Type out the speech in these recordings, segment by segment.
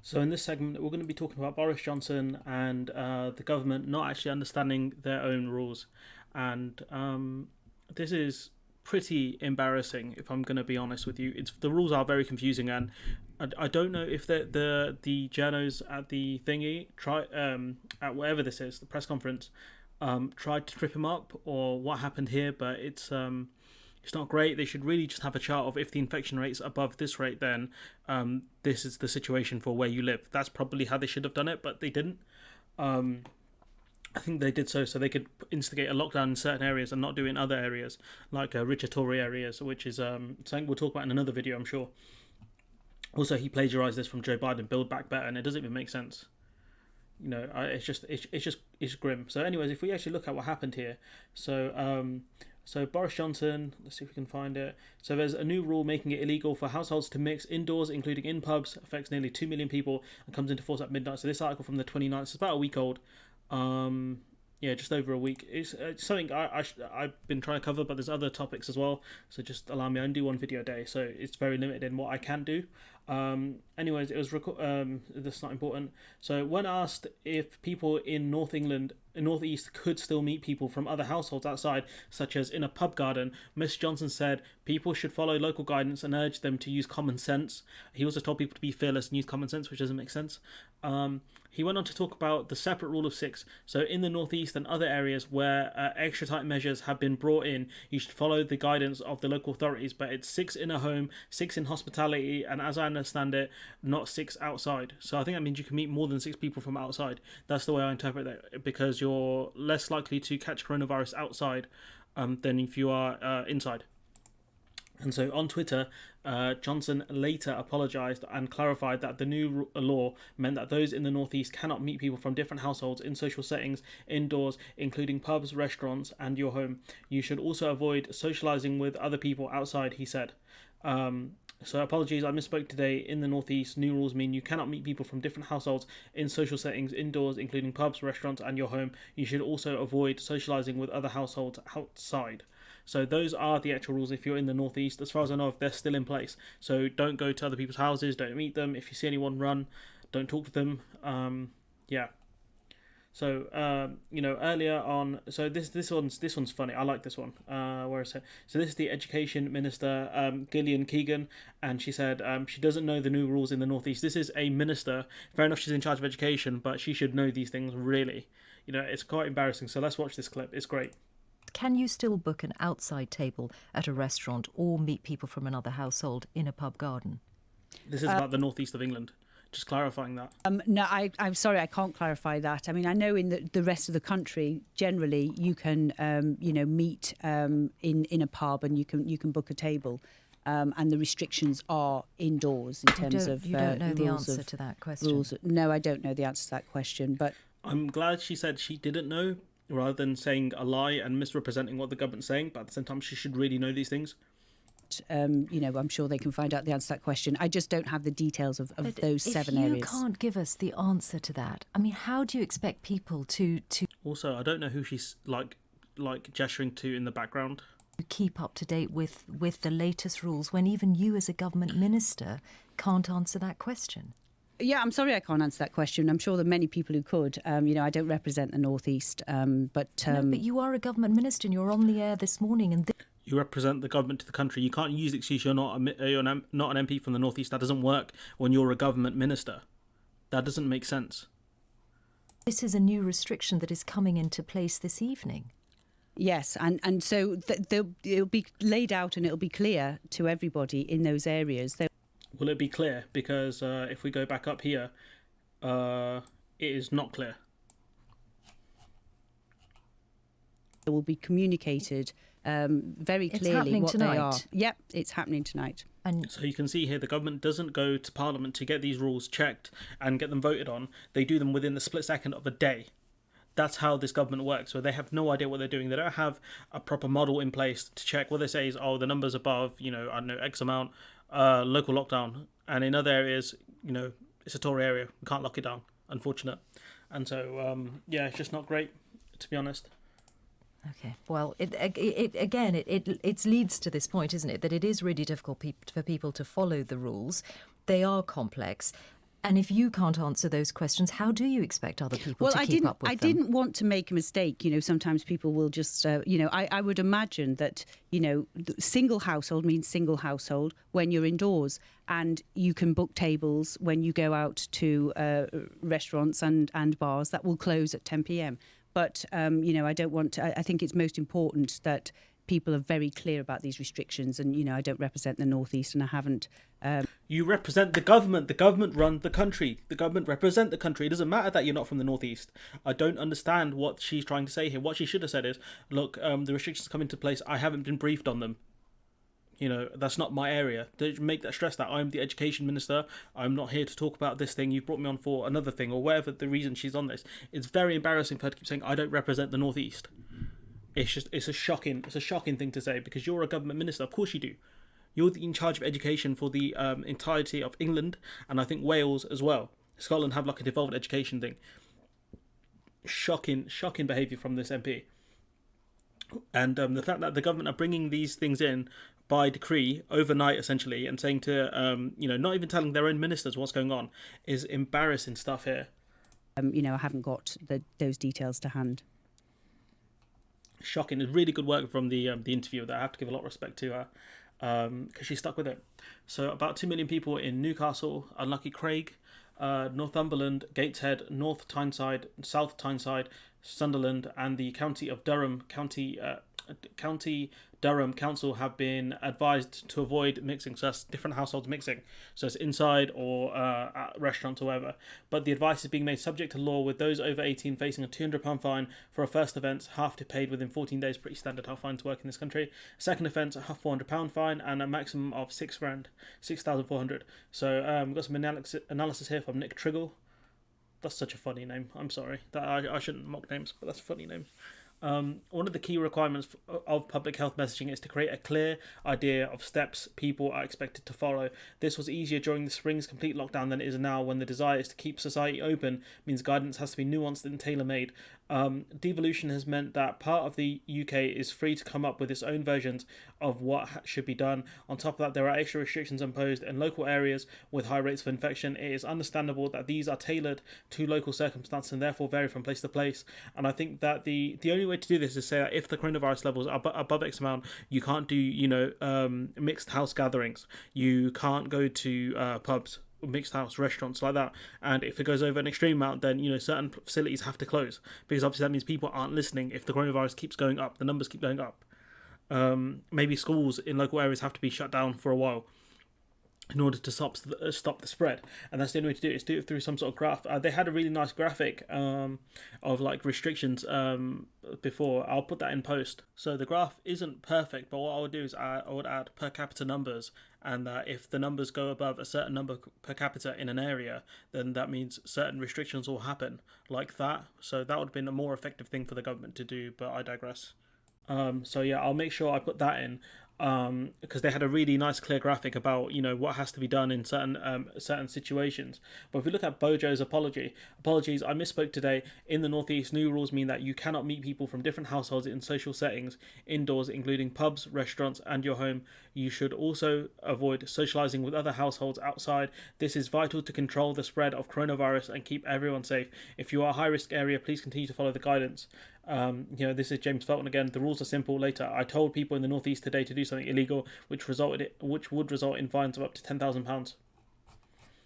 So in this segment, we're going to be talking about Boris Johnson and the government not actually understanding their own rules, and this is pretty embarrassing. If I'm going to be honest with you, it's the rules are very confusing, and I don't know if the journos at the thingy try at whatever this is, the press conference, tried to trip him up or what happened here, but it's not great. They should really just have a chart of if the infection rate's above this rate, then this is the situation for where you live. That's probably how they should have done it, but they didn't. I think they did so they could instigate a lockdown in certain areas and not do it in other areas, like richer Tory areas, which is something we'll talk about in another video, I'm sure. Also, he plagiarized this from Joe Biden, Build Back Better, and it doesn't even make sense. It's grim. So, anyways, if we actually look at what happened here, so Boris Johnson, let's see if we can find it. So there's a new rule making it illegal for households to mix indoors, including in pubs, affects nearly 2 million people and comes into force at midnight. So this article from the 29th is about a week old. Just over a week. It's something I've been trying to cover, but there's other topics as well. So just allow me, I only do one video a day, so it's very limited in what I can do. Anyways, it was that's not important. So when asked if people in Northeast could still meet people from other households outside, such as in a pub garden, Miss Johnson said people should follow local guidance and urged them to use common sense. He also told people to be fearless and use common sense, which doesn't make sense. He went on to talk about the separate rule of six. So in the Northeast and other areas where extra tight measures have been brought in, you should follow the guidance of the local authorities, but it's 6 in a home, 6 in hospitality, and as I understand it, not 6 outside. So I think that means you can meet more than 6 people from outside. That's the way I interpret that, because you're less likely to catch coronavirus outside than if you are inside. And so on Twitter, Johnson later apologised and clarified that the new law meant that those in the Northeast cannot meet people from different households in social settings indoors, including pubs, restaurants, and your home. You should also avoid socialising with other people outside, he said. So apologies, I misspoke today. In the Northeast, new rules mean you cannot meet people from different households in social settings indoors, including pubs, restaurants, and your home. You should also avoid socialising with other households outside. So those are the actual rules if you're in the Northeast. As far as I know, if they're still in place. So don't go to other people's houses, don't meet them. If you see anyone run, don't talk to them. So earlier on, so this one's funny. I like this one. Where is it? So this is the Education Minister, Gillian Keegan, and she said she doesn't know the new rules in the Northeast. This is a minister. Fair enough, she's in charge of education, but she should know these things. Really, it's quite embarrassing. So let's watch this clip. It's great. Can you still book an outside table at a restaurant or meet people from another household in a pub garden? This is about the northeast of England. Just clarifying that. No, I'm sorry, I can't clarify that. I mean, I know in the rest of the country, generally, you can, meet in a pub and you can book a table. And the restrictions are indoors in terms of you don't know the answer to that question. No, I don't know the answer to that question. But I'm glad she said she didn't know, rather than saying a lie and misrepresenting what the government's saying. But at the same time, she should really know these things. I'm sure they can find out the answer to that question. I just don't have the details of those 7 areas. If you can't give us the answer to that, I mean, how do you expect people to Also, I don't know who she's like gesturing to in the background. keep up to date with the latest rules when even you as a government minister can't answer that question? Yeah, I'm sorry I can't answer that question. I'm sure there are many people who could. I don't represent the North East, but you are a government minister and you're on the air this morning and you represent the government to the country. You can't use the excuse you're not an MP from the North East. That doesn't work when you're a government minister. That doesn't make sense. This is a new restriction that is coming into place this evening. Yes, and so it'll be laid out and it'll be clear to everybody in those areas. Will it be clear? Because if we go back up here, it is not clear. It will be communicated very clearly what tonight. they are. Yep, it's happening tonight. And so you can see here the government doesn't go to Parliament to get these rules checked and get them voted on. They do them within the split second of a day. That's how this government works. So they have no idea what they're doing. They don't have a proper model in place to check. What they say is, the number's above, I don't know, X amount, local lockdown. And in other areas, it's a Tory area. We can't lock it down, unfortunate. And so, it's just not great, to be honest. okay, well, it leads to this point, isn't it, that it is really difficult for people to follow the rules. They are complex. And if you can't answer those questions, how do you expect other people to keep up with them? I didn't want to make a mistake. Sometimes people will just, I would imagine that, single household means single household when you're indoors, and you can book tables when you go out to restaurants and bars that will close at 10 p.m. But, I don't want to, I think it's most important that people are very clear about these restrictions. And, I don't represent the North East, and I haven't. You represent the government. The government run the country. The government represent the country. It doesn't matter that you're not from the North East. I don't understand what she's trying to say here. What she should have said is, look, the restrictions come into place. I haven't been briefed on them. That's not my area. Don't make that stress that I'm the education minister. I'm not here to talk about this thing. You brought me on for another thing, or whatever the reason she's on this. It's very embarrassing for her to keep saying, I don't represent the North East. It's a shocking thing to say, because you're a government minister. Of course you do. You're in charge of education for the entirety of England, and I think Wales as well. Scotland have like a devolved education thing. Shocking behaviour from this MP. And the fact that the government are bringing these things in by decree overnight, essentially, and saying to, not even telling their own ministers what's going on, is embarrassing stuff here. I haven't got those details to hand. Shocking. It's really good work from the interviewer that I have to give a lot of respect to her, because she stuck with it. So about 2 million people in Newcastle, Unlucky Craig, Northumberland, Gateshead, North Tyneside, South Tyneside, Sunderland, and the County of Durham, County Durham Council have been advised to avoid mixing. So that's different households mixing. So it's inside or at restaurants or whatever. But the advice is being made subject to law, with those over 18 facing a £200 fine for a first offence, half to paid within 14 days. Pretty standard how fines work in this country. Second offence, a £400 fine, and a maximum of £6,400. So we've got some analysis here from Nick Triggle. That's such a funny name. I'm sorry. I shouldn't mock names, but that's a funny name. One of the key requirements of public health messaging is to create a clear idea of steps people are expected to follow. This was easier during the spring's complete lockdown than it is now, when the desire is to keep society open means guidance has to be nuanced and tailor-made. Devolution has meant that part of the UK is free to come up with its own versions of what should be done. On top of that, there are extra restrictions imposed in local areas with high rates of infection. It is understandable that these are tailored to local circumstances and therefore vary from place to place. And I think that the only way to do this is say that if the coronavirus levels are above X amount, you can't do mixed house gatherings. You can't go to pubs, mixed house restaurants like that. And if it goes over an extreme amount, then certain facilities have to close, because obviously that means people aren't listening. If the coronavirus keeps going up, the numbers keep going up. Maybe schools in local areas have to be shut down for a while in order to stop the spread, and that's the only way to do it, is do it through some sort of graph. They had a really nice graphic of like restrictions before. I'll put that in post. So the graph isn't perfect, but what I would do is I would add per capita numbers, and if the numbers go above a certain number per capita in an area, then that means certain restrictions will happen, like that. So that would have been a more effective thing for the government to do, but I digress. So yeah, I'll make sure I put that in, because they had a really nice clear graphic about what has to be done in certain situations. But if we look at Bojo's apologies, I misspoke today. In the Northeast, new rules mean that you cannot meet people from different households in social settings indoors, including pubs, restaurants, and your home. You should also avoid socialising with other households outside. This is vital to control the spread of coronavirus and keep everyone safe. If you are a high-risk area, please continue to follow the guidance. This is James Felton again. The rules are simple. Later, I told people in the Northeast today to do something illegal, which would result in fines of up to £10,000.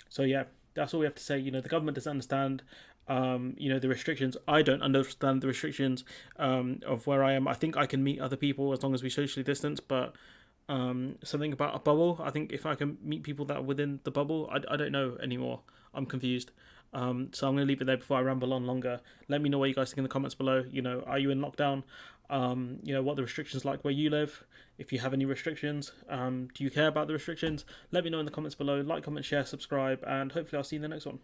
So yeah, that's all we have to say. The government doesn't understand, the restrictions. I don't understand the restrictions of where I am. I think I can meet other people as long as we socially distance, but something about a bubble. I think if I can meet people that are within the bubble, I don't know anymore. I'm confused. So I'm going to leave it there before I ramble on longer. Let me know what you guys think in the comments below. Are you in lockdown? What the restrictions like where you live? If you have any restrictions, do you care about the restrictions? Let me know in the comments below. Like, comment, share, subscribe, and hopefully I'll see you in the next one.